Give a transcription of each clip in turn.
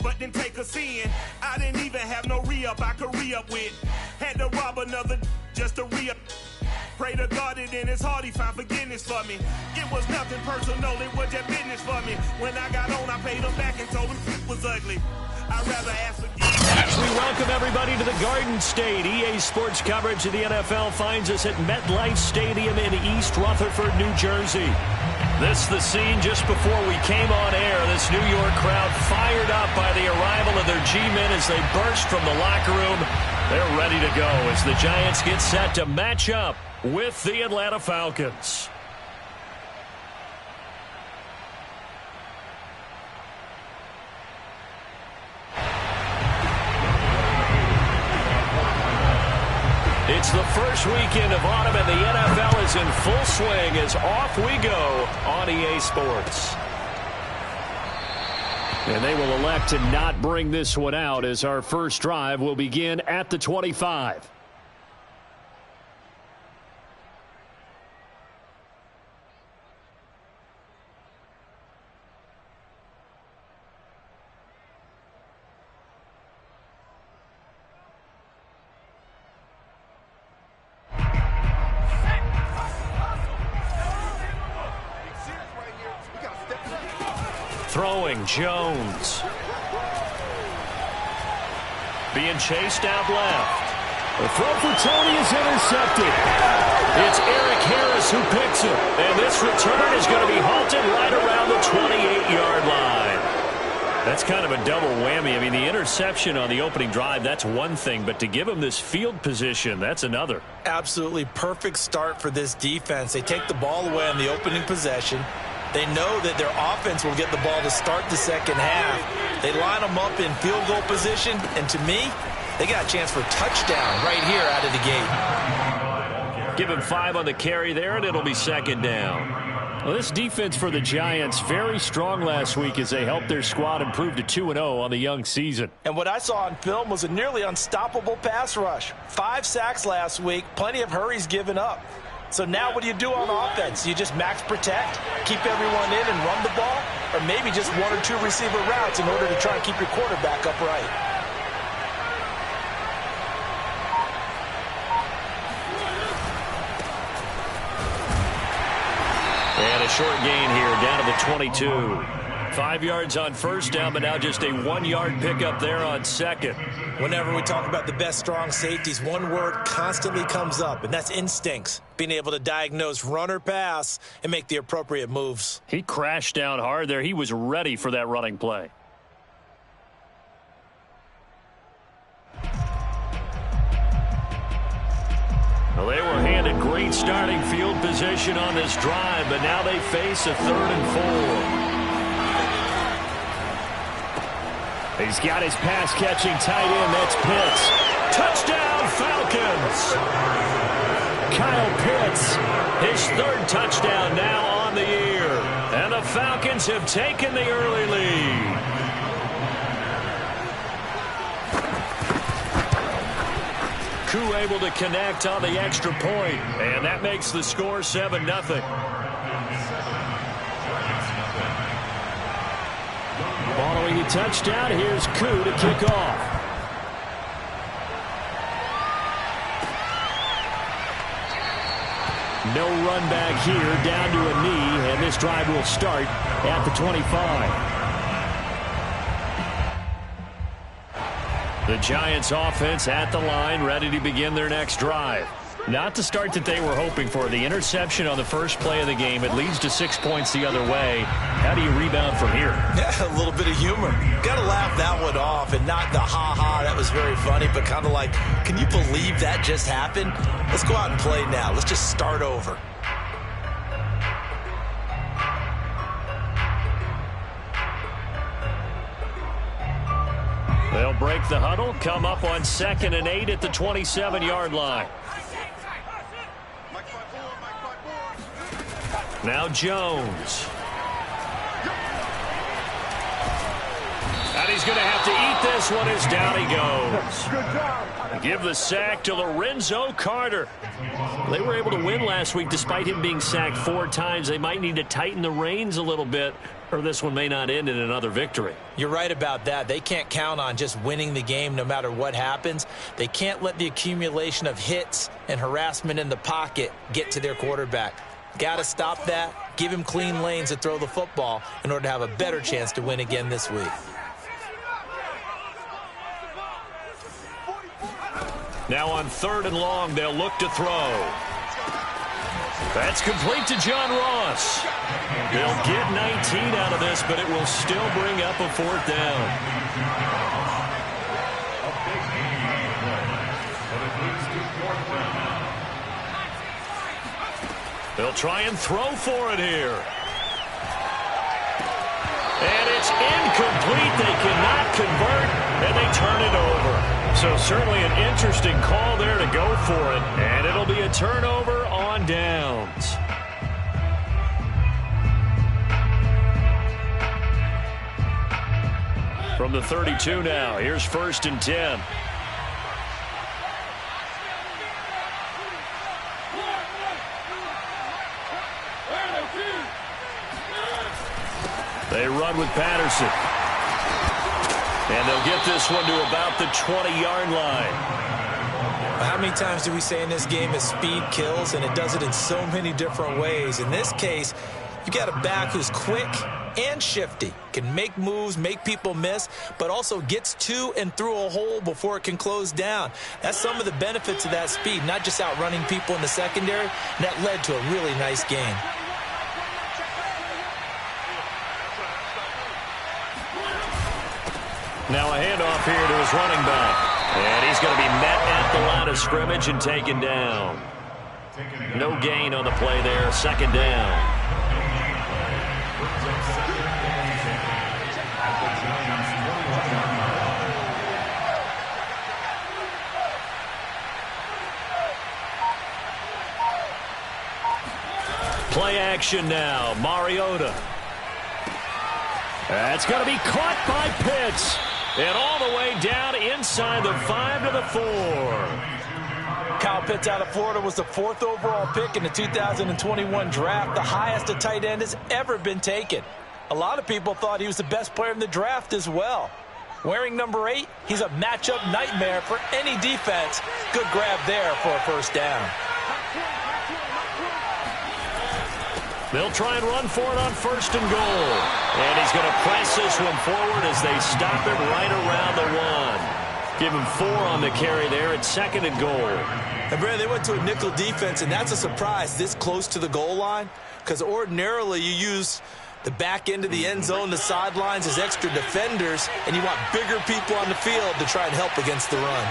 but then take a sin. I didn't even have no re-up I could re-up with. Had to rob another just to re-up. Pray to God that in his heart he found forgiveness for me. It was nothing personal, it was just business for me. When I got on, I paid him back and told him it was ugly. I'd rather ask forgiveness. We welcome everybody to the Garden State. EA Sports coverage of the NFL finds us at MetLife Stadium in East Rutherford, New Jersey. This the scene just before we came on air. This New York crowd fired up by the arrival of their G-men as they burst from the locker room. They're ready to go as the Giants get set to match up with the Atlanta Falcons. It's the first weekend of autumn, and the NFL is in full swing as off we go on EA Sports. And they will elect to not bring this one out as our first drive will begin at the 25. Throwing Jones. Being chased out left. The throw for Tony is intercepted. It's Eric Harris who picks it. And this return is going to be halted right around the 28-yard line. That's kind of a double whammy. I mean, the interception on the opening drive, that's one thing. But to give him this field position, that's another. Absolutely perfect start for this defense. They take the ball away on the opening possession. They know that their offense will get the ball to start the second half. They line them up in field goal position, and to me, they got a chance for a touchdown right here out of the gate. Give him 5 on the carry there, and it'll be second down. Well, this defense for the Giants, very strong last week as they helped their squad improve to 2-0 on the young season. And what I saw on film was a nearly unstoppable pass rush. 5 sacks last week, plenty of hurries given up. So now what do you do on offense? You just max protect, keep everyone in and run the ball, or maybe just 1 or 2 receiver routes in order to try and keep your quarterback upright. And a short gain here down to the 22. 5 yards on first down, but now just a 1-yard pickup there on second. Whenever we talk about the best strong safeties, one word constantly comes up, and that's instincts. Being able to diagnose run or pass and make the appropriate moves. He crashed down hard there. He was ready for that running play. Well, they were handed great starting field position on this drive, but now they face a 3rd and 4. He's got his pass-catching tight end. That's Pitts. Touchdown, Falcons! Kyle Pitts, his 3rd touchdown now on the year. And the Falcons have taken the early lead. Koo able to connect on the extra point. And that makes the score 7-0. Following a touchdown, here's Koo to kick off. No run back here, down to a knee, and this drive will start at the 25. The Giants offense at the line, ready to begin their next drive. Not the start that they were hoping for. The interception on the first play of the game. It leads to 6 points the other way. How do you rebound from here? Yeah, a little bit of humor. Got to laugh that one off and not the ha-ha, that was very funny, but kind of like, can you believe that just happened? Let's go out and play now. Let's just start over. They'll break the huddle, come up on 2nd and 8 at the 27-yard line. Now Jones. And he's going to have to eat complete this one as down he goes. Give the sack to Lorenzo Carter. They were able to win last week despite him being sacked 4 times. They might need to tighten the reins a little bit, or this one may not end in another victory. You're right about that. They can't count on just winning the game no matter what happens. They can't let the accumulation of hits and harassment in the pocket get to their quarterback. Got to stop that, give him clean lanes to throw the football in order to have a better chance to win again this week. Now on 3rd and long, they'll look to throw. That's complete to John Ross. They'll get 19 out of this, but it will still bring up a 4th down. They'll try and throw for it here. And it's incomplete. They cannot convert, and they turn it over. So certainly an interesting call there to go for it, and it'll be a turnover on downs. From the 32 now, here's 1st and 10. They run with Patterson. And they'll get this one to about the 20-yard line. How many times do we say in this game that speed kills, and it does it in so many different ways? In this case, you got a back who's quick and shifty, can make moves, make people miss, but also gets to and through a hole before it can close down. That's some of the benefits of that speed, not just outrunning people in the secondary, and that led to a really nice game. Now a handoff here to his running back. And he's going to be met at the line of scrimmage and taken down. No gain on the play there. 2nd down. Play action now. Mariota. That's going to be caught by Pitts. And all the way down inside the 5 to the 4. Kyle Pitts out of Florida was the 4th overall pick in the 2021 draft, the highest a tight end has ever been taken. A lot of people thought he was the best player in the draft as well. Wearing number 8, he's a matchup nightmare for any defense. Good grab there for a 1st down. They'll try and run for it on 1st and goal. And he's going to press this one forward as they stop it right around the 1. Give him 4 on the carry there at 2nd and goal. And Brad, they went to a nickel defense, and that's a surprise this close to the goal line, because ordinarily you use the back end of the end zone, the sidelines as extra defenders, and you want bigger people on the field to try and help against the run.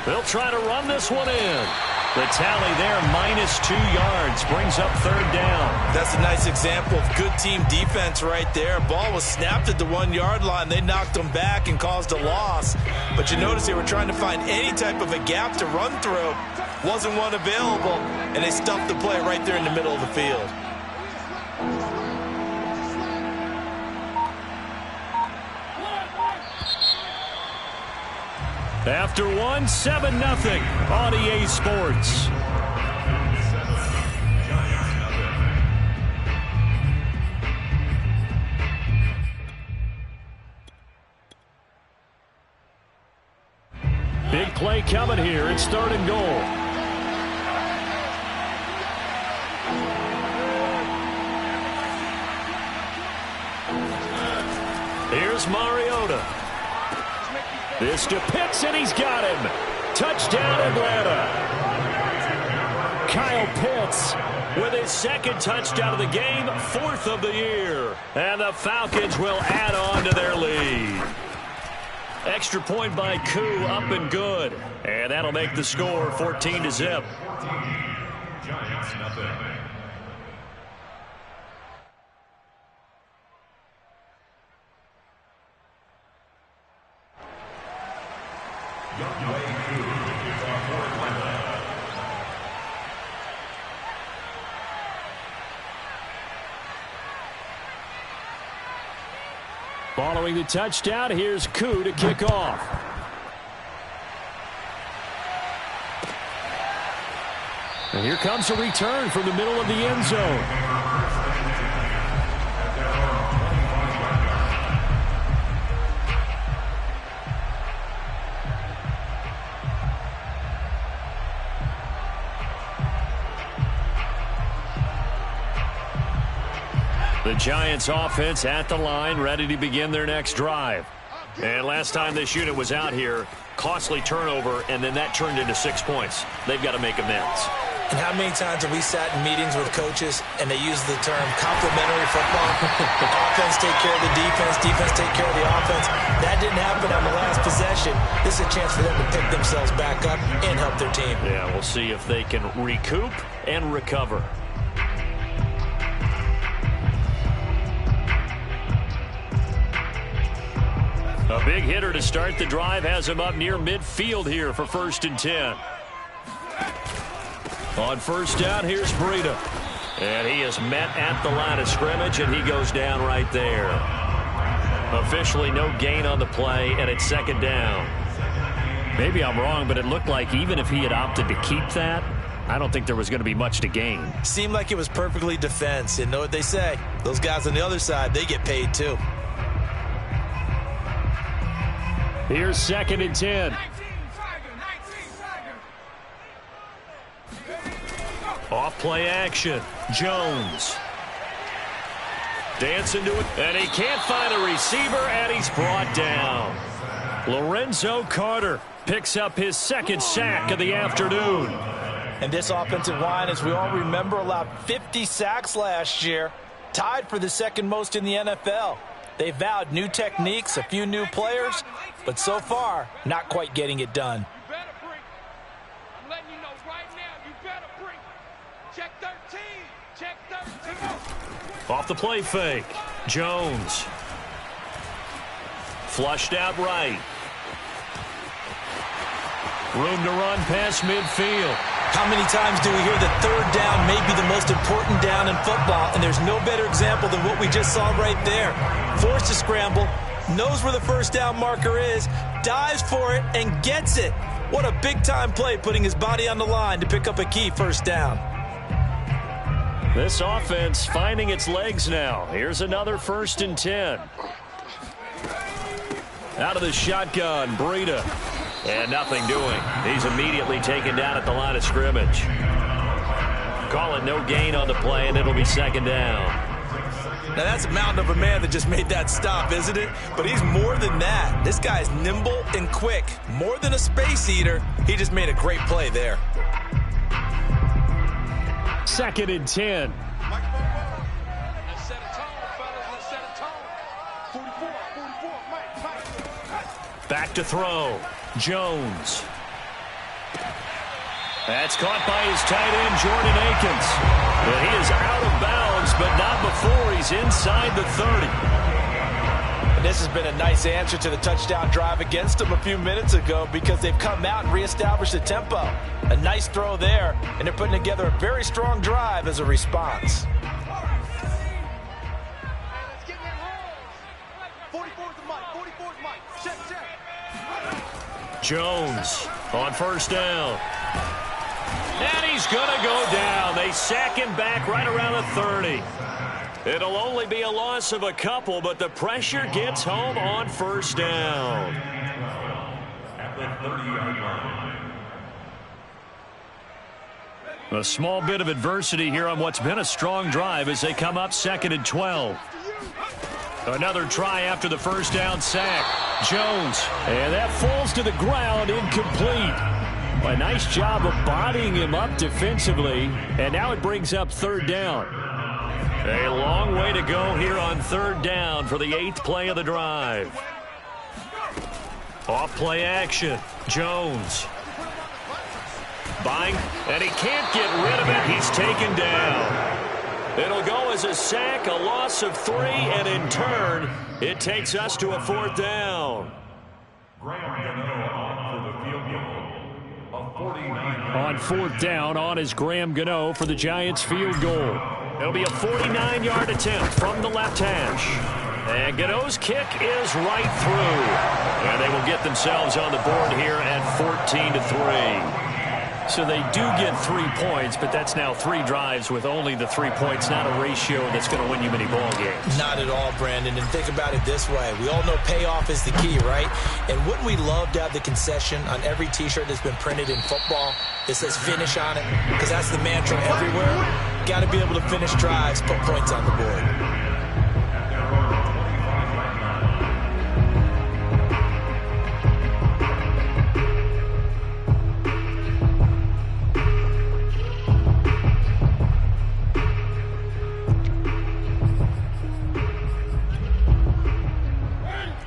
They'll try to run this one in. The tally there, -2 yards, brings up 3rd down. That's a nice example of good team defense right there. Ball was snapped at the 1-yard line. They knocked them back and caused a loss. But you notice they were trying to find any type of a gap to run through. Wasn't one available, and they stuffed the play right there in the middle of the field. After 1, 7-0 on EA Sports. Big play coming here. It's 3rd and goal. Here's Mariota. This to Pitts, and he's got him. Touchdown, Atlanta. Kyle Pitts with his 2nd touchdown of the game, 4th of the year. And the Falcons will add on to their lead. Extra point by Koo, up and good. And that'll make the score 14-0. Giants, nothing. Following the touchdown, here's Koo to kick off. And here comes a return from the middle of the end zone. The Giants offense at the line, ready to begin their next drive. And last time this unit was out here, costly turnover, and then that turned into 6 points. They've got to make amends. And how many times have we sat in meetings with coaches and they use the term complementary football? Offense take care of the defense, defense take care of the offense. That didn't happen on the last possession. This is a chance for them to pick themselves back up and help their team. Yeah, we'll see if they can recoup and recover. A big hitter to start the drive has him up near midfield here for 1st and 10. On 1st down, here's Breida. And he is met at the line of scrimmage, and he goes down right there. Officially no gain on the play, and it's 2nd down. Maybe I'm wrong, but it looked like even if he had opted to keep that, I don't think there was going to be much to gain. Seemed like it was perfectly defense. And know what they say? Those guys on the other side, they get paid too. Here's 2nd and 10. Off play action. Jones. Dancing to it. And he can't find a receiver, and he's brought down. Lorenzo Carter picks up his 2nd sack of the afternoon. And this offensive line, as we all remember, allowed 50 sacks last year. Tied for the 2nd most in the NFL. They vowed new techniques, a few new players, but so far, not quite getting it done. You better bring. I'm letting you know right now, you better bring. Check 13. Check 13. Off the play fake. Jones. Flushed out right. Room to run past midfield. How many times do we hear that 3rd down may be the most important down in football, and there's no better example than what we just saw right there. Forced to scramble, knows where the 1st down marker is, dives for it, and gets it. What a big-time play, putting his body on the line to pick up a key 1st down. This offense finding its legs now. Here's another 1st and 10. Out of the shotgun, Breida. And nothing doing. He's immediately taken down at the line of scrimmage. Call it no gain on the play, and it'll be 2nd down. Now that's a mountain of a man that just made that stop, isn't it? But he's more than that. This guy's nimble and quick. More than a space eater. He just made a great play there. 2nd and 10. Let's set a tone, fellas. Let's set a tone. 44, Mike. Back to throw. Jones. That's caught by his tight end, Jordan Akins. But he is out of bounds, but not before he's inside the 30. And this has been a nice answer to the touchdown drive against them a few minutes ago, because they've come out and reestablished the tempo. A nice throw there, and they're putting together a very strong drive as a response. Jones on 1st down. And he's going to go down. They sack him back right around the 30. It'll only be a loss of a couple, but the pressure gets home on 1st down. A small bit of adversity here on what's been a strong drive as they come up 2nd and 12. Another try after the 1st down sack. Jones, and that falls to the ground, incomplete. A nice job of bodying him up defensively, and now it brings up 3rd down. A long way to go here on 3rd down for the 8th play of the drive. Off play action. Jones. Buying, and he can't get rid of it. He's taken down. It'll go as a sack, a loss of 3, and in turn, it takes us to a 4th down. On 4th down, on is Graham Gano for the Giants field goal. It'll be a 49-yard attempt from the left hash. And Gano's kick is right through. And they will get themselves on the board here at 14-3. So they do get 3 points, but that's now 3 drives with only the 3 points, not a ratio that's going to win you many ball games. Not at all, Brandon. And think about it this way. We all know payoff is the key, right? And wouldn't we love to have the concession on every T-shirt that's been printed in football that says finish on it? Because that's the mantra everywhere. Got to be able to finish drives, put points on the board.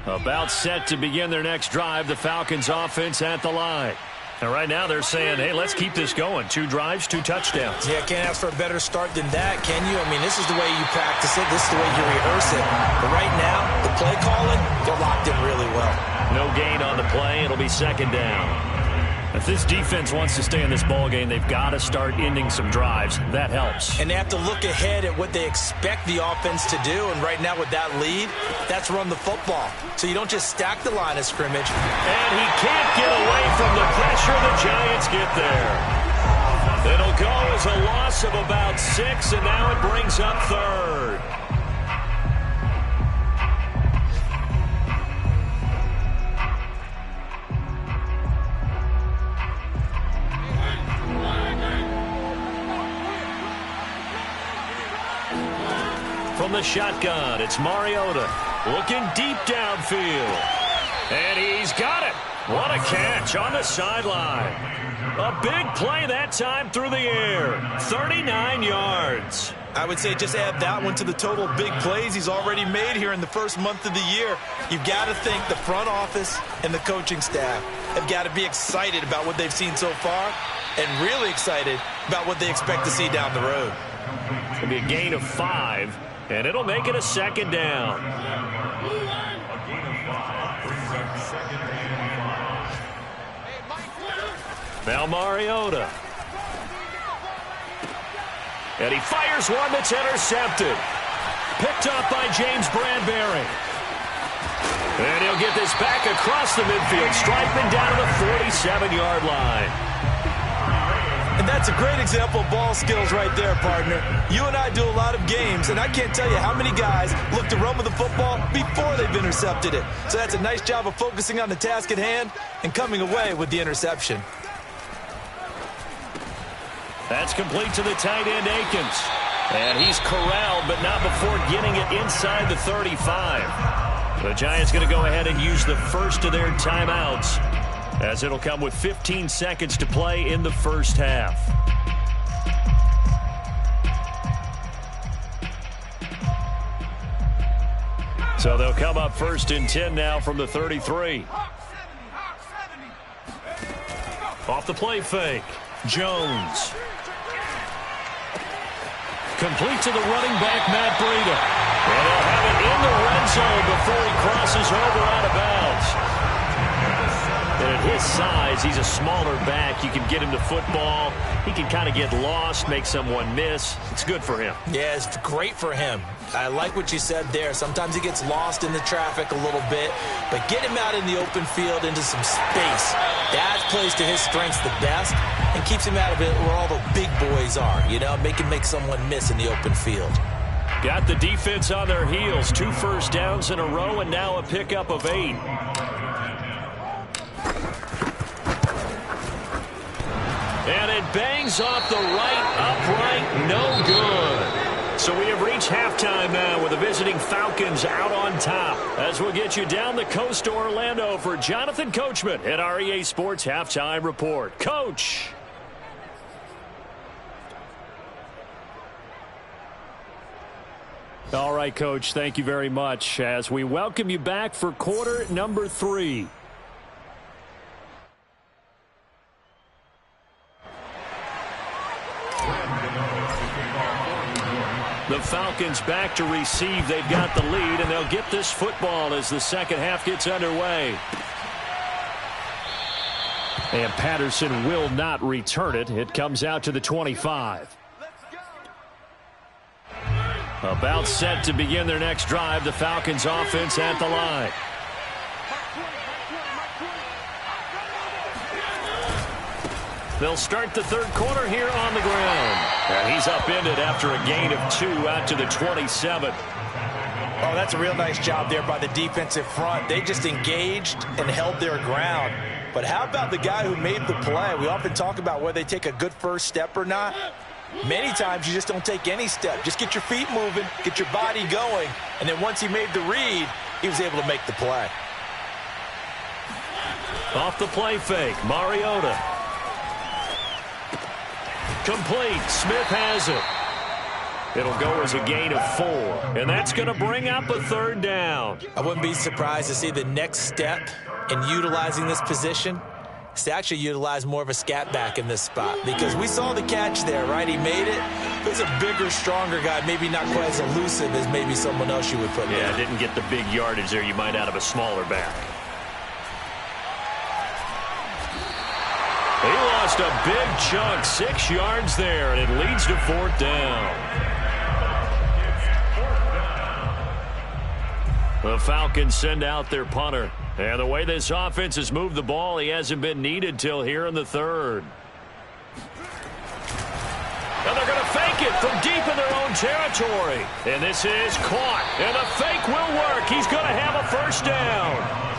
About set to begin their next drive, the Falcons offense at the line. And right now they're saying, hey, let's keep this going. 2 drives, 2 touchdowns. Yeah, can't ask for a better start than that, can you? I mean, this is the way you practice it. This is the way you rehearse it. But right now, the play calling, they're locked in really well. No gain on the play. It'll be second down. If this defense wants to stay in this ballgame, they've got to start ending some drives. That helps. And they have to look ahead at what they expect the offense to do. And right now with that lead, that's run the football. So you don't just stack the line of scrimmage. And he can't get away from the pressure. The Giants get there. It'll go as a loss of about 6, and now it brings up 3rd. From the shotgun, it's Mariota looking deep downfield. And he's got it. What a catch on the sideline. A big play that time through the air. 39 yards. I would say just add that one to the total big plays he's already made here in the first month of the year. You've got to think the front office and the coaching staff have got to be excited about what they've seen so far and really excited about what they expect to see down the road. It's going to be a gain of 5. And it'll make it a second down. Now Mariota. And he fires one that's intercepted. Picked up by James Bradbury. And he'll get this back across the midfield, striping down to the 47-yard line. And that's a great example of ball skills right there, partner. You and I do a lot of games, and I can't tell you how many guys look to run with the football before they've intercepted it. So that's a nice job of focusing on the task at hand and coming away with the interception. That's complete to the tight end, Akins. And he's corralled, but not before getting it inside the 35. The Giants going to go ahead and use the first of their timeouts, as it'll come with 15 seconds to play in the first half. So they'll come up 1st and 10 now from the 33. Off the play fake. Jones. Complete to the running back, Matt Breida. And they'll have it in the red zone before he crosses over out of bounds. And at his size, he's a smaller back. You can get him to football. He can kind of get lost, make someone miss. It's good for him. Yeah, it's great for him. I like what you said there. Sometimes he gets lost in the traffic a little bit, but get him out in the open field into some space. That plays to his strengths the best and keeps him out of it where all the big boys are, you know, make someone miss in the open field. Got the defense on their heels. 2 first downs in a row and now a pickup of 8. And it bangs off the right upright, no good. So we have reached halftime now with the visiting Falcons out on top. As we'll get you down the coast to Orlando for Jonathan Coachman at our EA Sports Halftime Report. Coach. All right, Coach, thank you very much as we welcome you back for quarter number 3. The Falcons back to receive. They've got the lead, and they'll get this football as the second half gets underway. And Patterson will not return it. It comes out to the 25. About set to begin their next drive. The Falcons offense at the line. They'll start the third quarter here on the ground. And he's upended after a gain of 2 out to the 27. Oh, that's a real nice job there by the defensive front. They just engaged and held their ground. But how about the guy who made the play? We often talk about whether they take a good first step or not. Many times you just don't take any step. Just get your feet moving, get your body going, and then once he made the read, he was able to make the play. Off the play fake, Mariota. Complete. Smith has it. It'll go as a gain of 4, and that's going to bring up a third down. I wouldn't be surprised to see the next step in utilizing this position is to actually utilize more of a scat back in this spot, because we saw the catch there, right? He made it. He's a bigger, stronger guy, maybe not quite as elusive as maybe someone else you would put there. Yeah, didn't get the big yardage there you might out of a smaller back. He lost a big chunk, 6 yards there, and it leads to 4th down. The Falcons send out their punter. And the way this offense has moved the ball, he hasn't been needed till here in the third. And they're going to fake it from deep in their own territory. And this is caught. And the fake will work. He's going to have a first down.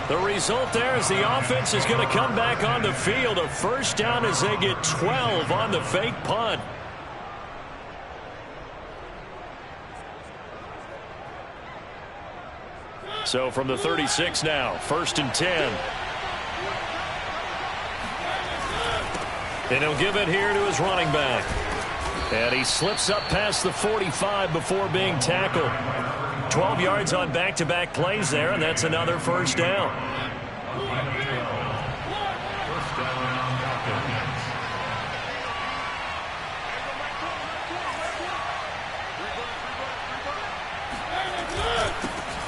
The result there is the offense is going to come back on the field. A first down as they get 12 on the fake punt. So from the 36 now, 1st and 10. And he'll give it here to his running back. And he slips up past the 45 before being tackled. 12 yards on back-to-back plays there, and that's another first down.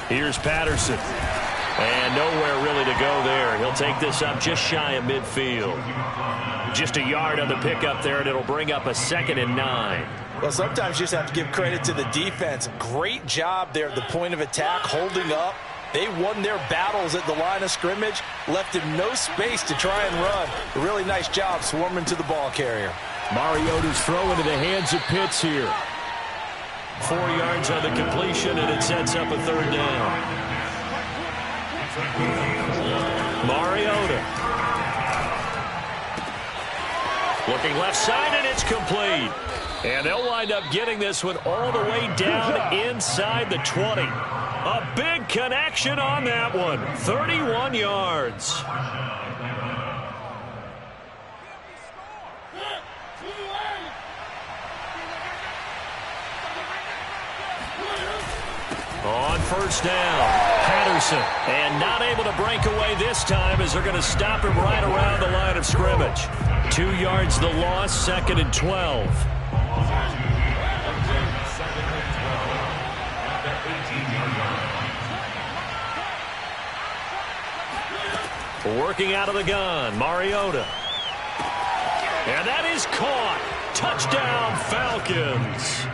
Here's Patterson. And nowhere really to go there. He'll take this up just shy of midfield. Just a yard on the pickup there, and it'll bring up a 2nd and 9. Well, sometimes you just have to give credit to the defense. Great job there at the point of attack, holding up. They won their battles at the line of scrimmage, left him no space to try and run. A really nice job swarming to the ball carrier. Mariota's throw into the hands of Pitts here. 4 yards on the completion, and it sets up a 3rd down. Mariota. Looking left side, and it's complete. And they'll wind up getting this one all the way down inside the 20. A big connection on that one. 31 yards. On first down, Patterson. And not able to break away this time as they're going to stop him right around the line of scrimmage. 2 yards the loss, 2nd and 12. Working out of the gun, Mariota. And that is caught. Touchdown, Falcons.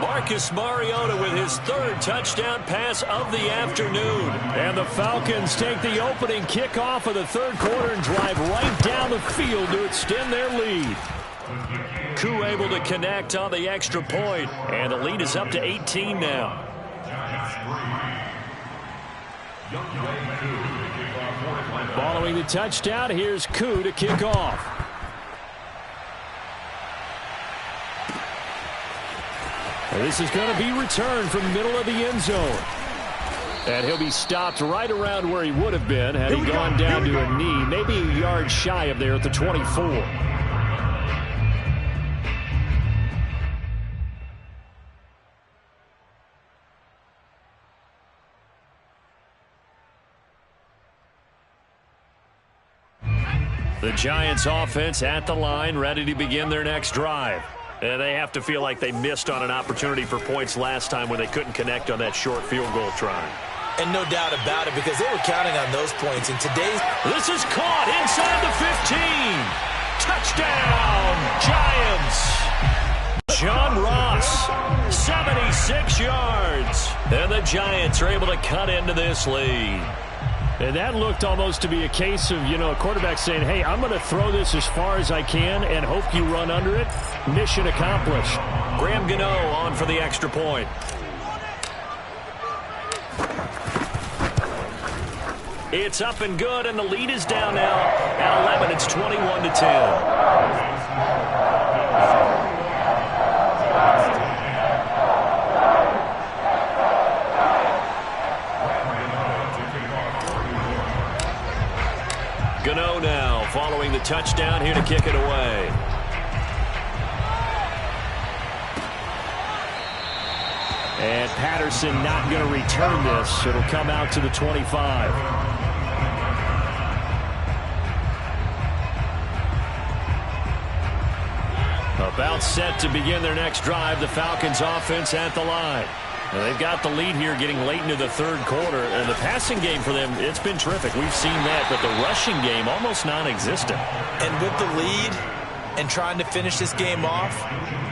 Marcus Mariota with his 3rd touchdown pass of the afternoon. And the Falcons take the opening kickoff of the 3rd quarter and drive right down the field to extend their lead. Koo able to connect on the extra point, and the lead is up to 18 now. Following the touchdown, here's Koo to kick off. This is going to be returned from the middle of the end zone. And he'll be stopped right around where he would have been had he gone down to a knee, maybe a yard shy of there at the 24. The Giants offense at the line, ready to begin their next drive. And they have to feel like they missed on an opportunity for points last time when they couldn't connect on that short field goal try. And no doubt about it, because they were counting on those points. And today's... This is caught inside the 15. Touchdown, Giants. John Ross, 76 6 yards. And the Giants are able to cut into this lead. And that looked almost to be a case of, a quarterback saying, hey, I'm going to throw this as far as I can and hope you run under it. Mission accomplished. Graham Gano on for the extra point. It's up and good, and the lead is down now at 11. It's 21-10. Gano now following the touchdown here to kick it away. And Patterson not going to return this. It'll come out to the 25. About set to begin their next drive. The Falcons offense at the line. And they've got the lead here getting late into the third quarter. And the passing game for them, it's been terrific. We've seen that, but the rushing game almost non-existent. And with the lead and trying to finish this game off,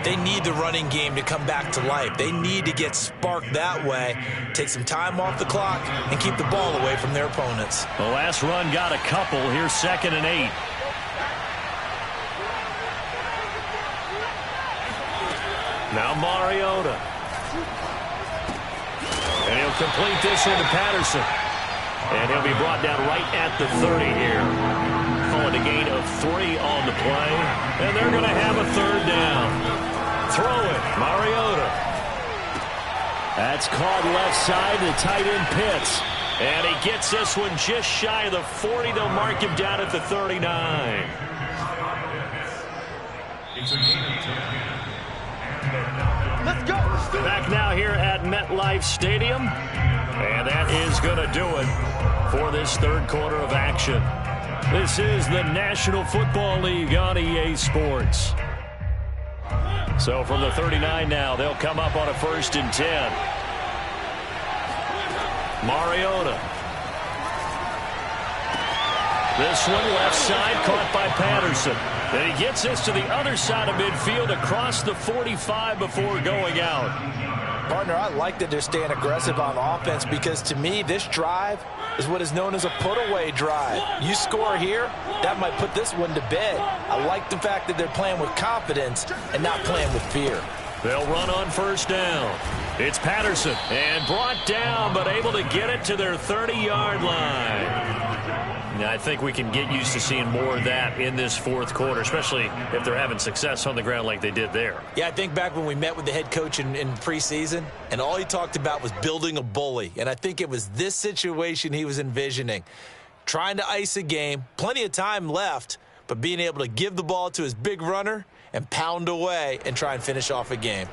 they need the running game to come back to life. They need to get sparked that way, take some time off the clock, and keep the ball away from their opponents. The last run got a couple. Here's 2nd and 8. Now Mariota. And he'll complete this one to Patterson. And he'll be brought down right at the 30 here. Calling a gain of 3 on the play. And they're going to have a 3rd down. Throw it, Mariota. That's caught left side to tight end Pitts. And he gets this one just shy of the 40. They'll mark him down at the 39. Let's go. Back now here at MetLife Stadium. And that is going to do it for this third quarter of action. This is the National Football League on EA Sports. So from the 39 now, they'll come up on a 1st and 10. Mariota. This one left side caught by Patterson. And he gets this to the other side of midfield across the 45 before going out. Partner, I like that they're staying aggressive on offense because to me, this drive is what is known as a put-away drive. You score here, that might put this one to bed. I like the fact that they're playing with confidence and not playing with fear. They'll run on 1st down. It's Patterson, and brought down, but able to get it to their 30-yard line. Now, I think we can get used to seeing more of that in this 4th quarter, especially if they're having success on the ground like they did there. Yeah, I think back when we met with the head coach in preseason, and all he talked about was building a bully. And I think it was this situation he was envisioning. Trying to ice a game, plenty of time left, but being able to give the ball to his big runner and pound away and try and finish off a game.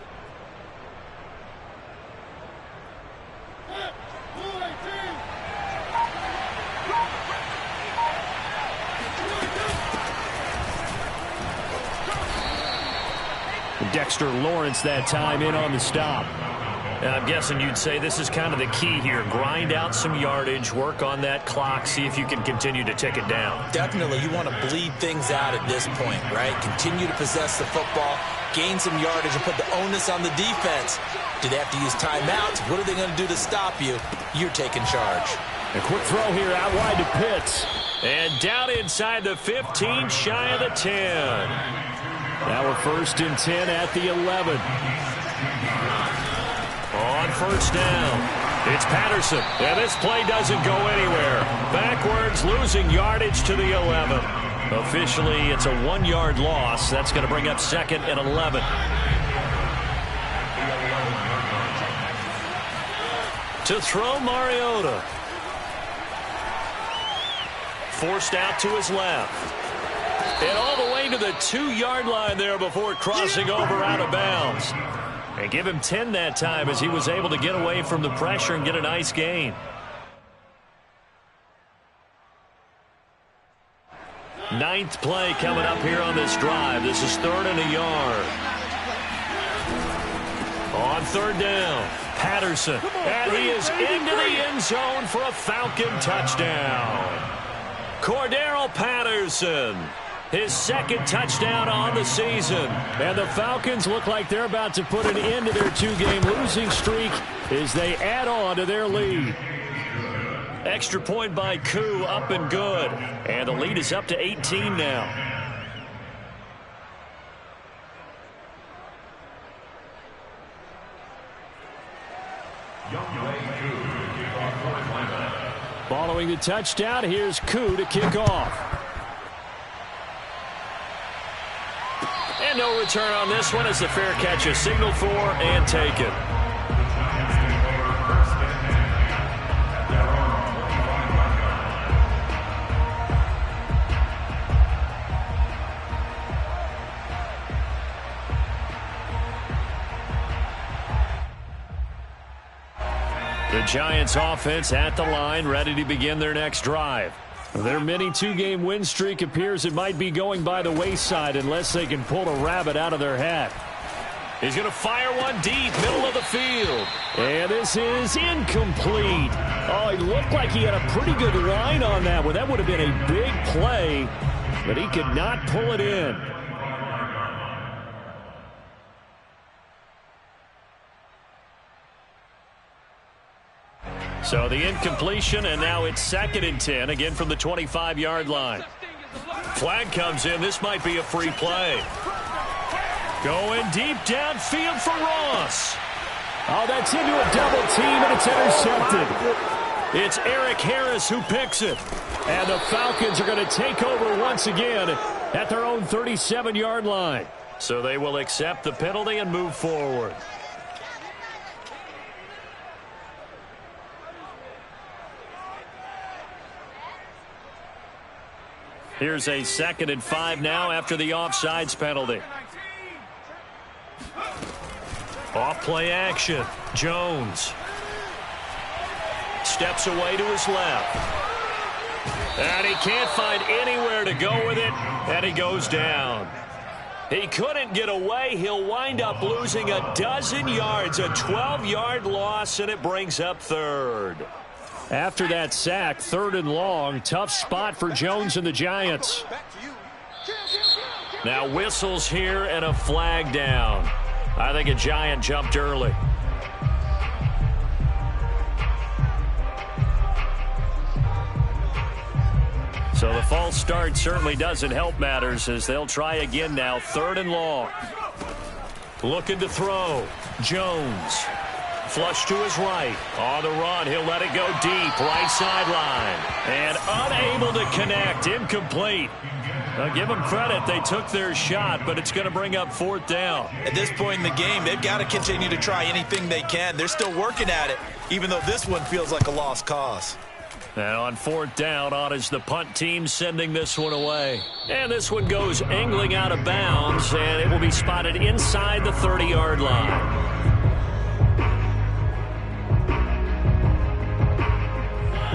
Dexter Lawrence that time in on the stop. And I'm guessing you'd say this is kind of the key here. Grind out some yardage, work on that clock, see if you can continue to tick it down. Definitely, you want to bleed things out at this point, right? Continue to possess the football, gain some yardage, and put the onus on the defense. Do they have to use timeouts? What are they going to do to stop you? You're taking charge. A quick throw here out wide to Pitts. And down inside the 15, shy of the 10. Now we're 1st and 10 at the 11. On 1st down, it's Patterson. And this play doesn't go anywhere. Backwards, losing yardage to the 11. Officially, it's a 1-yard loss. That's going to bring up 2nd and 11. To throw Mariota. Forced out to his left. And all the way to the 2-yard line there before crossing over out of bounds. And give him 10 that time as he was able to get away from the pressure and get a nice gain. Ninth play coming up here on this drive. This is 3rd and a yard. On 3rd down, Patterson. And he is into the end zone for a Falcon touchdown. Cordarrelle Patterson. his second touchdown on the season. And the Falcons look like they're about to put an end to their 2-game losing streak as they add on to their lead. Extra point by Koo, up and good. And the lead is up to 18 now. Following the touchdown, here's Koo to kick off. And no return on this one as the fair catch is signaled for and taken. The Giants offense at the line, ready to begin their next drive. Their mini 2-game win streak appears it might be going by the wayside unless they can pull a rabbit out of their hat. He's going to fire one deep, middle of the field. And this is incomplete. Oh, it looked like he had a pretty good line on that one. That would have been a big play, but he could not pull it in. So the incompletion, and now it's 2nd and 10, again from the 25-yard line. Flag comes in. This might be a free play. Going deep downfield for Ross. Oh, that's into a double team, and it's intercepted. It's Eric Harris who picks it. And the Falcons are going to take over once again at their own 37-yard line. So they will accept the penalty and move forward. Here's a 2nd and 5 now after the offsides penalty. Off play action. Jones steps away to his left. And he can't find anywhere to go with it, and he goes down. He couldn't get away. He'll wind up losing a dozen yards, a 12-yard loss, and it brings up 3rd. After that sack, 3rd and long, tough spot for Jones and the Giants. Now whistles here and a flag down. I think a Giant jumped early. So the false start certainly doesn't help matters as they'll try again now. 3rd and long. Looking to throw. Jones. Flush to his right. On the run, he'll let it go deep. Right sideline. And unable to connect. Incomplete. Now give them credit. They took their shot, but it's going to bring up 4th down. At this point in the game, they've got to continue to try anything they can. They're still working at it, even though this one feels like a lost cause. And on 4th down, on is the punt team sending this one away. And this one goes angling out of bounds, and it will be spotted inside the 30-yard line.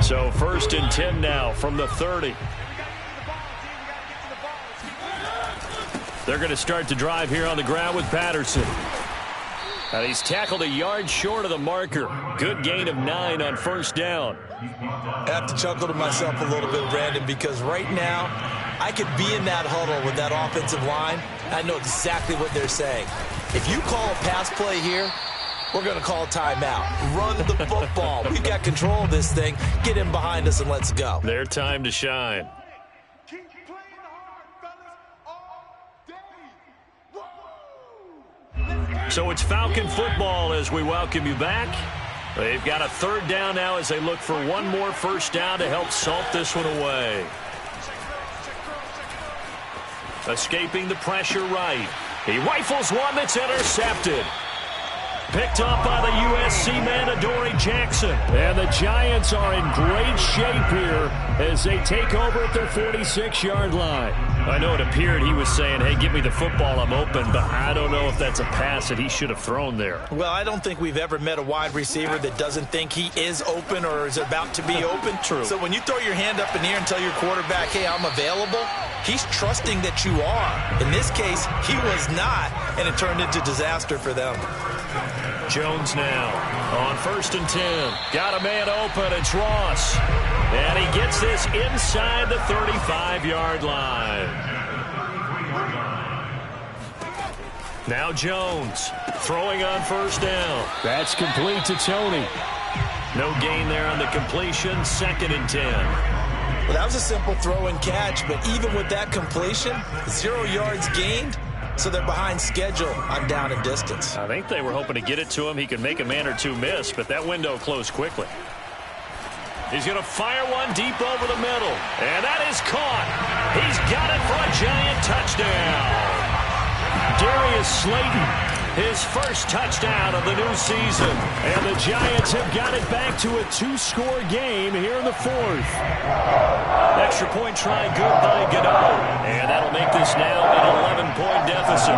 So 1st and 10 now from the 30. They're going to start the drive here on the ground with Patterson. And he's tackled a yard short of the marker. Good gain of 9 on 1st down. I have to chuckle to myself a little bit, Brandon, because right now I could be in that huddle with that offensive line. I know exactly what they're saying. If you call a pass play here, we're going to call timeout. Run the football. We've got control of this thing. Get in behind us and let's go. Their time to shine. So it's Falcon football as we welcome you back. They've got a 3rd down now as they look for one more 1st down to help salt this one away. Escaping the pressure right. He rifles one that's intercepted. Picked up by the USC man, Adoree Jackson. And the Giants are in great shape here as they take over at their 46-yard line. I know it appeared he was saying, hey, give me the football, I'm open, but I don't know if that's a pass that he should have thrown there. Well, I don't think we've ever met a wide receiver that doesn't think he is open or is about to be open. True. So when you throw your hand up in the air and tell your quarterback, hey, I'm available, he's trusting that you are. In this case, he was not, and it turned into disaster for them. Jones now on 1st and 10. Got a man open. It's Ross. And he gets this inside the 35-yard line. Now Jones throwing on first down. That's complete to Tony. No gain there on the completion. 2nd and 10. Well, that was a simple throw and catch, but even with that completion, 0 yards gained, so they're behind schedule on down and distance. I think they were hoping to get it to him. He could make a man or two miss, but that window closed quickly. He's going to fire one deep over the middle, and that is caught. He's got it for a giant touchdown. Darius Slayton, his first touchdown of the new season. And the Giants have got it back to a 2-score game here in the 4th. Extra point try good by Gano. And that'll make this now an 11-point deficit.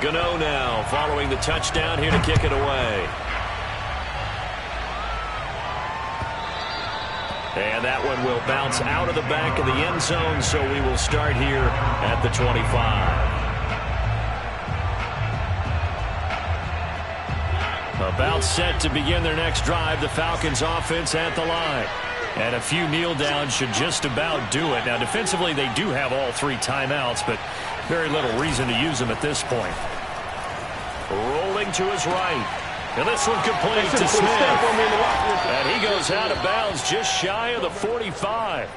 Gano now following the touchdown here to kick it away. And that one will bounce out of the back of the end zone, so we will start here at the 25. About set to begin their next drive, the Falcons offense at the line. And a few kneel downs should just about do it. Now, defensively, they do have all 3 timeouts, but very little reason to use them at this point. Rolling to his right. And this one complete to Smith. And he goes out of bounds just shy of the 45.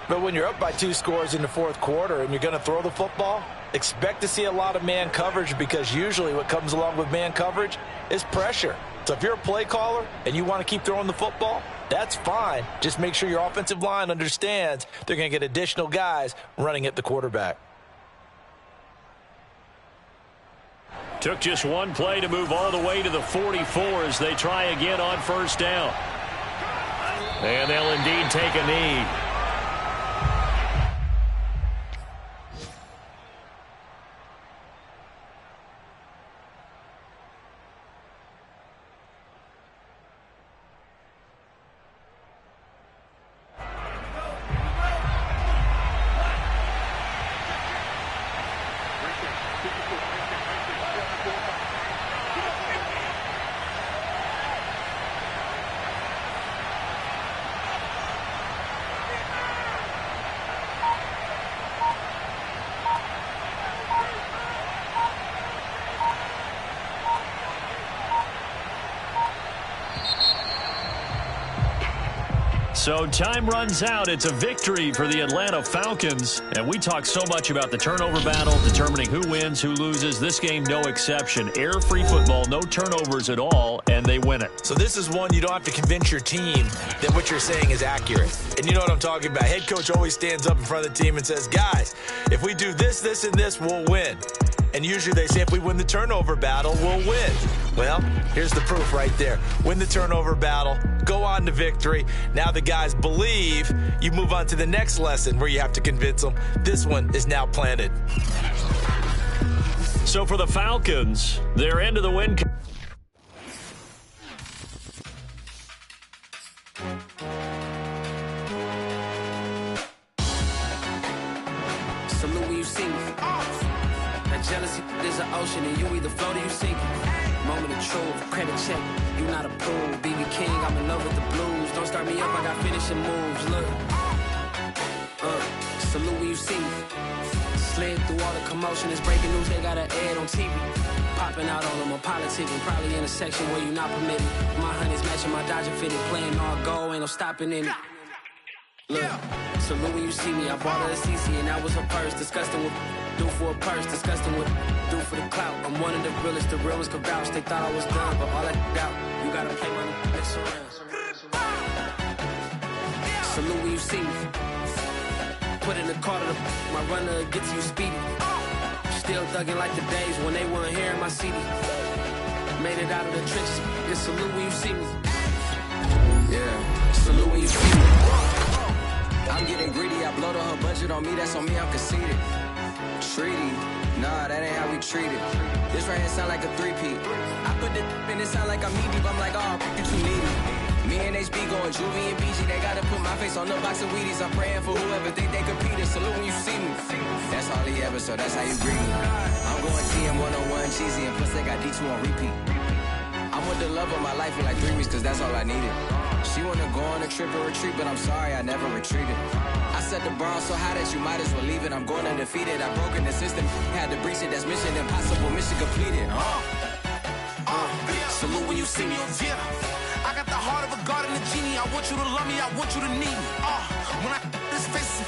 But when you're up by 2 scores in the 4th quarter and you're going to throw the football, expect to see a lot of man coverage, because usually what comes along with man coverage is pressure. So if you're a play caller and you want to keep throwing the football, that's fine. Just make sure your offensive line understands they're going to get additional guys running at the quarterback. Took just one play to move all the way to the 44 as they try again on first down. And they'll indeed take a knee. So time runs out. It's a victory for the Atlanta Falcons. And we talk so much about the turnover battle, determining who wins, who loses. This game, no exception. Error-free football, no turnovers at all, and they win it. So this is one you don't have to convince your team that what you're saying is accurate. And you know what I'm talking about. Head coach always stands up in front of the team and says, guys, if we do this, this, and this, we'll win. And usually they say if we win the turnover battle, we'll win. Well, here's the proof right there. Win the turnover battle, go on to victory. Now the guys believe. You move on to the next lesson where you have to convince them. This one is now planted. So for the Falcons, their end of the win. Salute when you see me. That jealousy is an ocean, and you either float or you sink. Moment of truth, credit check, you not approved. BB King, I'm in love with the blues. Don't start me up, I got finishing moves. Look, salute when you see me. Slid through all the commotion, it's breaking news, they got an ad on TV. Popping out on them, I'm politicking, probably in a section where you not permitted. My honey's matching my Dodger fitted, playing all go, ain't no stopping in it. Look, salute when you see me, I bought her a CC and that was her purse. Disgusting with do for a purse, disgusting with do for the clout. I'm one of the realest, the realest could vouch. They thought I was done, but all I doubt, you gotta play my next around. Salute when you see me. Put in the car to my runner, get to you speedy. Still thugging like the days when they weren't here in my CD. Made it out of the trenches, it's salute when you see me. Yeah, salute when you see me. I'm getting greedy, I blowed her budget on me, that's on me, I'm conceited. Treaty, nah, that ain't how we treat it. This right here sound like a three-peat. I put the in it sound like I'm knee deep, I'm like, oh, you too needy. Me and HB going Juvie and BG, they gotta put my face on the box of Wheaties. I'm praying for whoever think they competed. Salute when you see me. That's all he ever, so that's how you greet me. I'm going TM 101 cheesy, and plus they got D2 on repeat. I'm with the love of my life in like 3 weeks, cause that's all I needed. She wanna go on a trip and retreat, but I'm sorry, I never retreated. I set the bar so high that you might as well leave it. I'm going undefeated. I've broken the system, had to breach it. That's mission impossible, mission completed. Salute when you see me, yeah. I got the heart of a god and a genie. I want you to love me, I want you to need me. When I this face